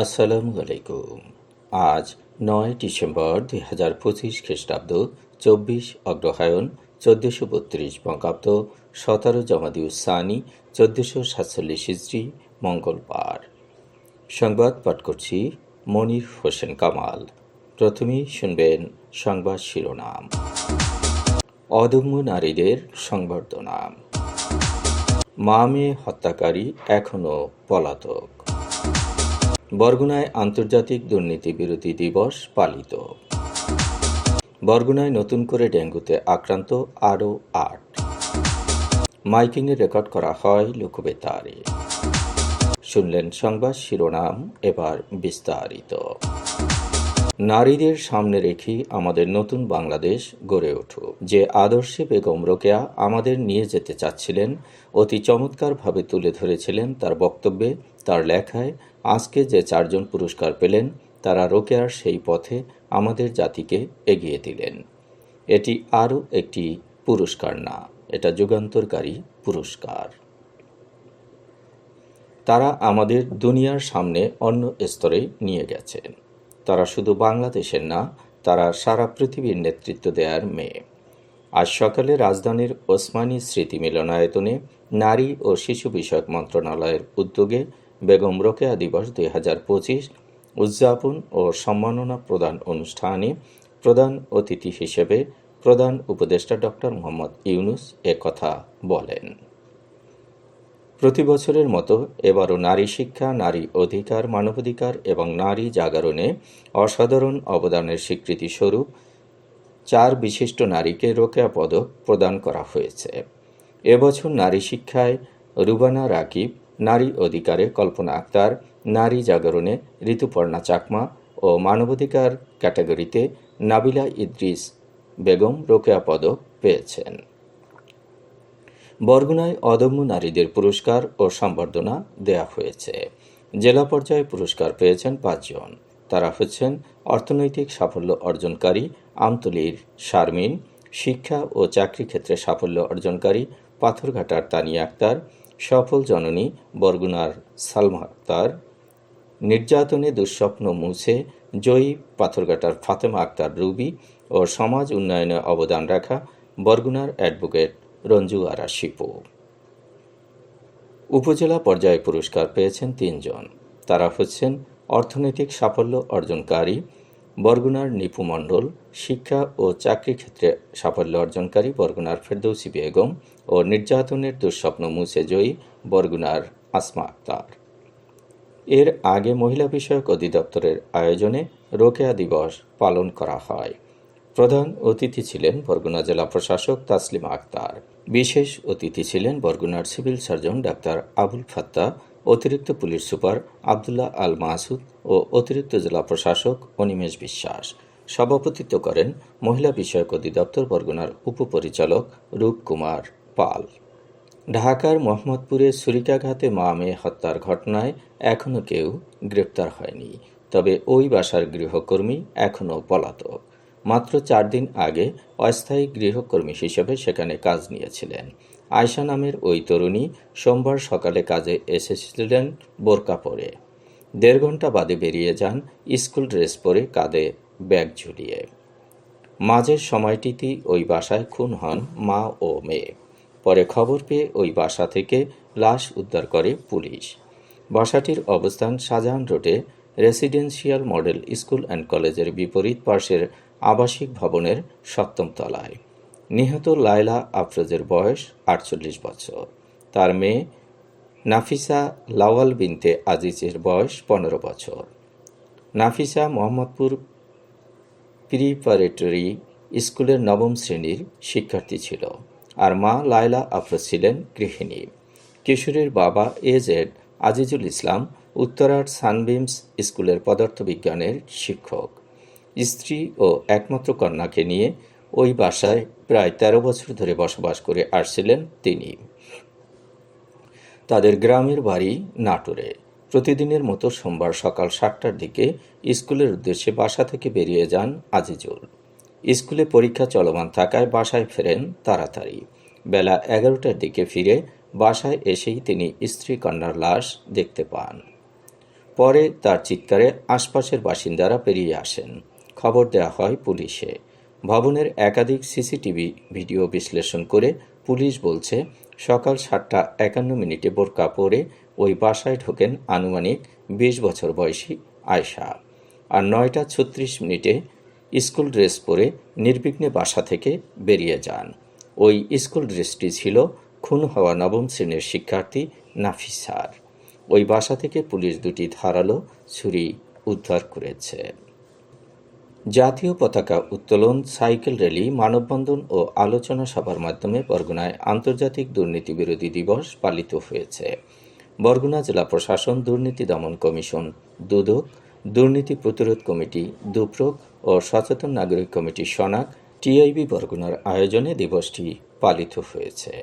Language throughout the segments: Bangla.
আসসালামু আলাইকুম। আজ ৯ ডিসেম্বর ২০২৫ খ্রিস্টাব্দ, ২৪ অগ্রহায়ণ, ১৪৩২ বঙ্গাব্দ, ১৭ জামাদিউস-সানি, ১৪৪৭ হিজরি, মঙ্গলবার। সংবাদ পাঠ করছি মনির হোসেন কামাল। প্রথমেই শুনবেন সংবাদ শিরোনাম। অদম্য নারীদের সংবর্ধনা। মা-মেয়ে হত্যাকারী এখনও পলাতক। বরগুনায় আন্তর্জাতিক দুর্নীতি বিরোধী দিবস পালিত। বরগুনায় নতুন করে ডেঙ্গুতে আক্রান্ত আরও ৮। মাইকিংয়ে রেকর্ড করা হয় লোকবেতারে। শুনলেন সংবাদ শিরোনাম, এবার বিস্তারিত। নারীদের সামনে রেখেই আমাদের নতুন বাংলাদেশ গড়ে উঠুক, যে আদর্শে বেগম রোকেয়া আমাদের নিয়ে যেতে চাচ্ছিলেন, অতি চমৎকারভাবে তুলে ধরেছিলেন তার বক্তব্যে, তার লেখায়। আজকে যে ৪ জন পুরস্কার পেলেন, তারা রোকেয়ার সেই পথে আমাদের জাতিকে এগিয়ে দিলেন। এটি আরও একটি পুরস্কার না, এটা যুগান্তরকারী পুরস্কার। তারা আমাদের দুনিয়ার সামনে অন্য স্তরে নিয়ে গেছেন। তারা শুধু বাংলাদেশের না, তারা সারা পৃথিবীর নেতৃত্ব দেওয়ার মেয়ে। আজ সকালে রাজধানীর ওসমানী স্মৃতি মিলনায়তনে নারী ও শিশু বিষয়ক মন্ত্রণালয়ের উদ্যোগে বেগম রোকেয়া দিবস ২০২৫ উদযাপন ও সম্মাননা প্রদান অনুষ্ঠানে প্রধান অতিথি হিসেবে প্রধান উপদেষ্টা ডক্টর মোহাম্মদ ইউনূস কথা বলেন। প্রতি বছরের মতো এবারও নারী শিক্ষা, নারী অধিকার, মানবাধিকার এবং নারী জাগরণে অসাধারণ অবদানের স্বীকৃতি স্বরূপ ৪ বিশিষ্ট নারীকে রোকেয়া পদক প্রদান করা হয়েছে। এবছর নারী শিক্ষায় রুবানা রাকিব, নারী অধিকারে কল্পনা আক্তার, নারী জাগরণে ঋতুপর্ণা চাকমা ও মানবাধিকার ক্যাটাগরিতে নাবিলা ইদ্রিস বেগম রোকেয়া পদক পেয়েছেন। বরগুনায় অদম্য নারীদের পুরস্কার ও সম্বর্ধনা দেয়া হয়েছে। জেলা পর্যায়ে পুরস্কার পেয়েছেন ৫ জন। তারা হচ্ছেন অর্থনৈতিক সাফল্য অর্জনকারী আমতলীর শারমিন, শিক্ষা ও চাকরি ক্ষেত্রে সাফল্য অর্জনকারী পাথরঘাটার তানিয়া আক্তার, সফল জননী বরগুনার সালমা আক্তার, নির্যাতনে দুঃস্বপ্ন মুছে জয়ী পাথরঘাটার ফাতেমা আক্তার রুবি ও সমাজ উন্নয়নে অবদান রাখা বরগুনার অ্যাডভোকেট রঞ্জু আরা শিপু। উপজেলা পর্যায়ে পুরস্কার পেয়েছেন ৩ জন। তারা হচ্ছেন অর্থনৈতিক সাফল্য অর্জনকারী বরগুনার নিপু মণ্ডল, শিক্ষা ও চাকরি ক্ষেত্রে সাফল্য অর্জনকারী বরগুনার ফেরদৌসী বেগম ও নির্যাতনের দুঃস্বপ্ন মুছে জয়ী বরগুনার আসমা আক্তার। এর আগে মহিলা বিষয়ক অধিদপ্তরের আয়োজনে রোকেয়া দিবস পালন করা হয়। প্রধান অতিথি ছিলেন বরগুনা জেলা প্রশাসক তাসলিমা আক্তার। বিশেষ অতিথি ছিলেন বরগুনার civil surgeon doctor Abul Fattah, অতিরিক্ত পুলিশ সুপার আবদুল্লাহ আল মাসুদ ও অতিরিক্ত জেলা প্রশাসক অনিমেষ বিশ্বাস। সভাপতিত্ব করেন মহিলা বিষয়ক অধিদপ্তর বরগুনার উপপরিচালক রূপকুমার পাল। ঢাকার মোহাম্মদপুরে ছুরিকাঘাতে মা-মেয়ে হত্যার ঘটনায় এখনও কেউ গ্রেপ্তার হয়নি। তবে ওই বাসার গৃহকর্মী এখনও পলাতক। মাত্র ৪ দিন আগে অস্থায়ী গৃহকর্মী হিসেবে সেখানে কাজ নিয়েছিলেন। আয়শা নামের ওই তরুণী সোমবার সকালে কাজে এসেছিলেন বোরকা পরে। ১.৫ ঘন্টা বাদে বেরিয়ে যান স্কুল ড্রেস পরে, কাঁধে ব্যাগ ঝুলিয়ে। মাঝের সময়টিতেই ওই বাসায় খুন হন মা ও মেয়ে। পরে খবর পেয়ে ওই বাসা থেকে লাশ উদ্ধার করে পুলিশ। বাসাটির অবস্থান শাহজাহান রোডে রেসিডেন্সিয়াল মডেল স্কুল অ্যান্ড কলেজের বিপরীত পাশের আবাসিক ভবনের ৭ম তলায়। নিহত লায়লা আফরোজের বয়স ৪৮ বছর। তার মেয়ে নাফিসা লাওয়াল বিনতে আজিজের বয়স ১৫ বছর। নাফিসা মোহাম্মদপুর প্রিপারেটরি স্কুলের ৯ম শ্রেণীর শিক্ষার্থী ছিল, আর মা লায়লা আফরোজ ছিলেন গৃহিণী। কিশোরীর বাবা এজেড আজিজুল ইসলাম উত্তরার সানবিমস স্কুলের পদার্থবিজ্ঞানের শিক্ষক। স্ত্রী ও একমাত্র কন্যাকে নিয়ে ওই বাসায় প্রায় ১৩ বছর ধরে বসবাস করে আসছিলেন তিনি। তাদের গ্রামের বাড়ি নাটোরে। প্রতিদিনের মতো সোমবার সকাল ৭টার দিকে স্কুলের উদ্দেশ্যে বাসা থেকে বেরিয়ে যান আজিজুল। স্কুলে পরীক্ষা চলমান থাকায় বাসায় ফেরেন তাড়াতাড়ি। বেলা ১১টার দিকে ফিরে বাসায় এসেই তিনি স্ত্রী কন্যার লাশ দেখতে পান। পরে তার চিৎকারে আশপাশের বাসিন্দারা বেরিয়ে আসেন। খবর দেওয়া হয় পুলিশে। ভবনের একাধিক সিসিটিভি ভিডিও বিশ্লেষণ করে পুলিশ বলছে, সকাল 7:51 বোরকা পরে ওই বাসায় ঢোকেন আনুমানিক 20 বছর বয়সী আয়শা, আর 9:36 স্কুল ড্রেস পরে নির্বিঘ্নে বাসা থেকে বেরিয়ে যান। ওই স্কুল ড্রেসটি ছিল খুন হওয়া 9ম শ্রেণীর শিক্ষার্থী নাফিসার। ওই বাসা থেকে পুলিশ 2টি ধারালো ছুরি উদ্ধার করেছে। জাতীয় পতাকা উত্তোলন, সাইকেল র্যালি, মানববন্ধন ও আলোচনা সভার মাধ্যমে বরগুনায় আন্তর্জাতিক দুর্নীতি বিরোধী দিবস পালিত হয়েছে। বরগুনা জেলা প্রশাসন, দুর্নীতি দমন কমিশন দুদক, দুর্নীতি প্রতিরোধ কমিটি দুপ্রক ও সচেতন নাগরিক কমিটি সনাক টিআইবি বরগুনার আয়োজনে দিবসটি পালিত হয়েছে।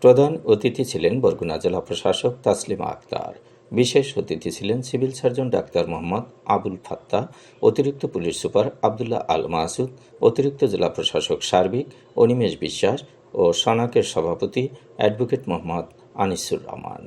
প্রধান অতিথি ছিলেন বরগুনা জেলা প্রশাসক তাসলিমা আক্তার। বিশেষ অতিথি ছিলেন civil surgeon doctor Mohammad Abul Fatta, অতিরিক্ত পুলিশ সুপার আবদুল্লাহ আল মাসুদ, অতিরিক্ত জেলা প্রশাসক সার্বিক অনিমেষ বিশ্বাস ও সনাকের সভাপতি অ্যাডভোকেট মোহাম্মদ আনিসুর রহমান।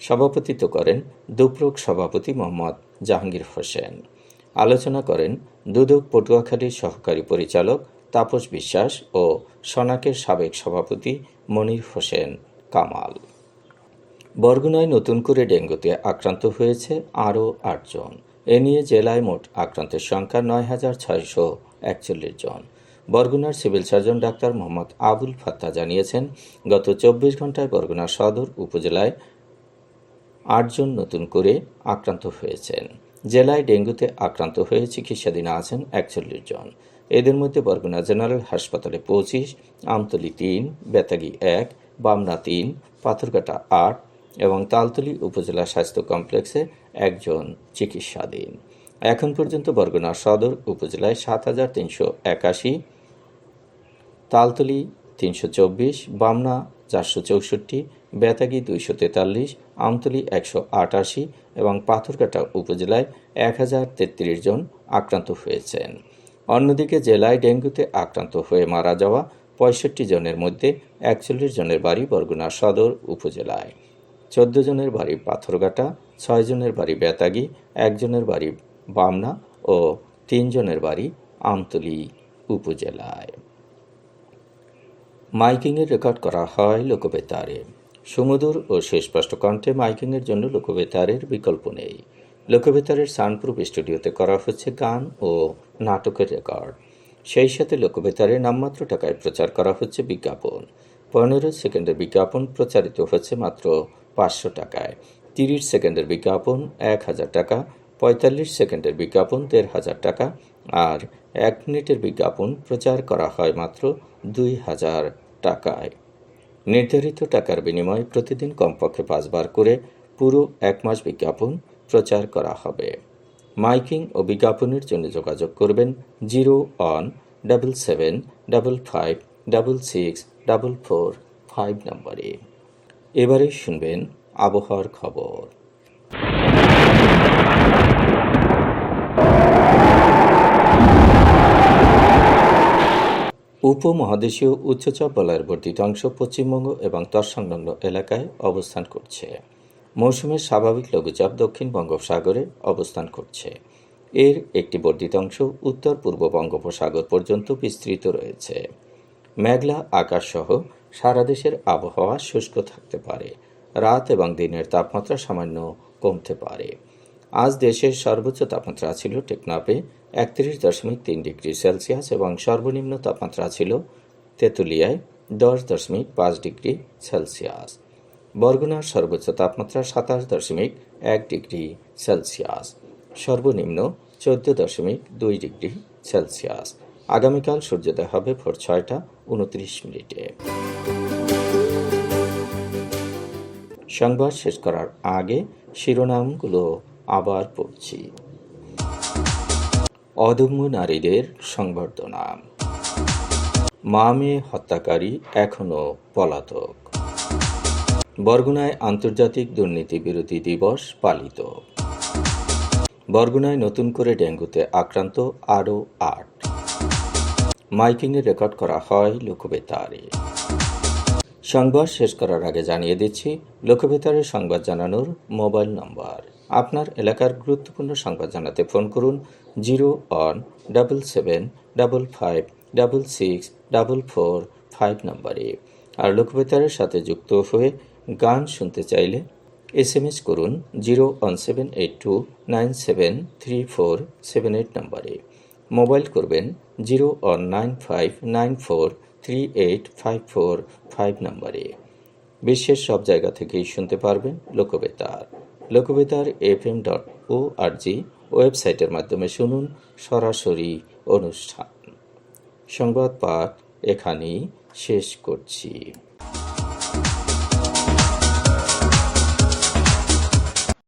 সভাপতিত্ব করেন দুপ্রক সভাপতি মোহাম্মদ জাহাঙ্গীর হোসেন। আলোচনা করেন দুদক পটুয়াখালীর সহকারী পরিচালক তাপস বিশ্বাস ও সনাকের সাবেক সভাপতি মনির হোসেন কামাল। বরগুনায় নতুন করে ডেঙ্গুতে আক্রান্ত হয়েছে আরও 8 জন। এ নিয়ে জেলায় মোট আক্রান্তের সংখ্যা 9,641 জন। বরগুনার civil surgeon doctor Mohammad Abul Fatta জানিয়েছেন, গত 24 ঘন্টায় বরগুনা সদর উপজেলায় 8 জন নতুন করে আক্রান্ত হয়েছেন। জেলায় ডেঙ্গুতে আক্রান্ত হয়ে চিকিৎসাধীন আছেন 41 জন। এদের মধ্যে বরগুনা জেনারেল হাসপাতালে 25, আমতলী 3, বেতাগী 1, বামনা 3, পাথরঘাটা 8 এবং তালতলী উপজেলা স্বাস্থ্য কমপ্লেক্সে 1 জন চিকিৎসাধীন। এখন পর্যন্ত বরগুনা সদর উপজেলায় 7,381, তালতলী 324, বামনা 464, বেতাগী 243, আমতলী 188 এবং পাথরঘাটা উপজেলায় 1033 জন আক্রান্ত হয়েছেন। অন্যদিকে জেলায় ডেঙ্গুতে আক্রান্ত হয়ে মারা যাওয়া 65 জনের মধ্যে 41 জনের বাড়ি বরগুনা সদর উপজেলায়, 14 জনের বাড়ি পাথরঘাটা, 6 জনের বাড়ি বেতাগী, 1 জনের বাড়ি বামনা ও 3 জনের বাড়ি আমতলী উপজেলায়। মাইকিংয়ের রেকর্ড করা হয় লোকবেতারে। সুমধুর ও সুস্পষ্ট কণ্ঠে মাইকিংয়ের জন্য লোকবেতারের বিকল্প নেই। লোকবেতারের সাউন্ডপ্রুফ স্টুডিওতে করা হচ্ছে গান ও নাটকের রেকর্ড। সেই সাথে লোকবেতারে নামমাত্র টাকায় প্রচার করা হচ্ছে বিজ্ঞাপন। 15 সেকেন্ডের বিজ্ঞাপন প্রচারিত হচ্ছে মাত্র 500 টাকায়, 30 সেকেন্ডের বিজ্ঞাপন 1000 টাকা, 45 সেকেন্ডের বিজ্ঞাপন 1500 টাকা আর 1 মিনিটের বিজ্ঞাপন প্রচার করা হয় মাত্র 2000 টাকায়। নির্ধারিত টাকার বিনিময়ে প্রতিদিন কমপক্ষে 5 বার করে পুরো 1 মাস বিজ্ঞাপন প্রচার করা হবে। মাইকিং ও বিজ্ঞাপনের জন্য যোগাযোগ করবেন 0-1-77-55-66-445 নম্বরে। এবারে শুনবেন আবহাওয়ার খবর। উপমহাদেশীয় উচ্চচাপ বলয়ের বর্ধিত অংশ পশ্চিমবঙ্গ এবং তৎসংলগ্ন এলাকায় অবস্থান করছে। মৌসুমের স্বাভাবিক লঘুচাপ দক্ষিণ বঙ্গোপসাগরে অবস্থান করছে। এর একটি বর্ধিত অংশ উত্তর পূর্ব বঙ্গোপসাগর পর্যন্ত বিস্তৃত রয়েছে। মেঘলা আকাশ সহ সারা দেশের আবহাওয়া শুষ্ক থাকতে পারে। রাত এবং দিনের তাপমাত্রা সামান্য কমতে পারে। আজ দেশের সর্বোচ্চ তাপমাত্রা ছিল টেকনাফে 31.3 ডিগ্রি সেলসিয়াস এবং সর্বনিম্ন তাপমাত্রা ছিল তেঁতুলিয়ায় 10.5 ডিগ্রি সেলসিয়াস। বরগুনার সর্বোচ্চ তাপমাত্রা 27.1 ডিগ্রি সেলসিয়াস, সর্বনিম্ন 14.2 ডিগ্রি সেলসিয়াস। আগামীকাল সূর্যোদয় হবে ভোর 6:29। সংবাদ শেষ করার আগে শিরোনামগুলো আবার পড়ছি। অদম্য নারীদের সংবর্ধনা। মা মেয়ে হত্যাকারী এখনও পলাতক। বরগুনায় আন্তর্জাতিক দুর্নীতি বিরোধী দিবস পালিত। বরগুনায় নতুন করে ডেঙ্গুতে আক্রান্ত আরও 8। মাইকিংয়ে রেকর্ড করা হয় লোকবেতারে। সংবাদ শেষ করার আগে জানিয়ে দিচ্ছি লোকবেতারে সংবাদ জানানোর মোবাইল নম্বর আপনার এলাকার গুরুত্বপূর্ণ সংবাদ জানাতে ফোন করুন 0-7755-66-445 নম্বরে। আর লোকবেতারের সাথে যুক্ত হয়ে গান শুনতে চাইলে SMS করুন 01782973478 নম্বরে। মোবাইল করবেন 095943854 নম্বরে। বিশ্বের সব জায়গা থেকেই শুনতে পারবেন লোকবেতার। লোকবেতার FM.org ওয়েবসাইটের মাধ্যমে শুনুন সরাসরি অনুষ্ঠান। সংবাদ পাঠ এখানেই শেষ করছি।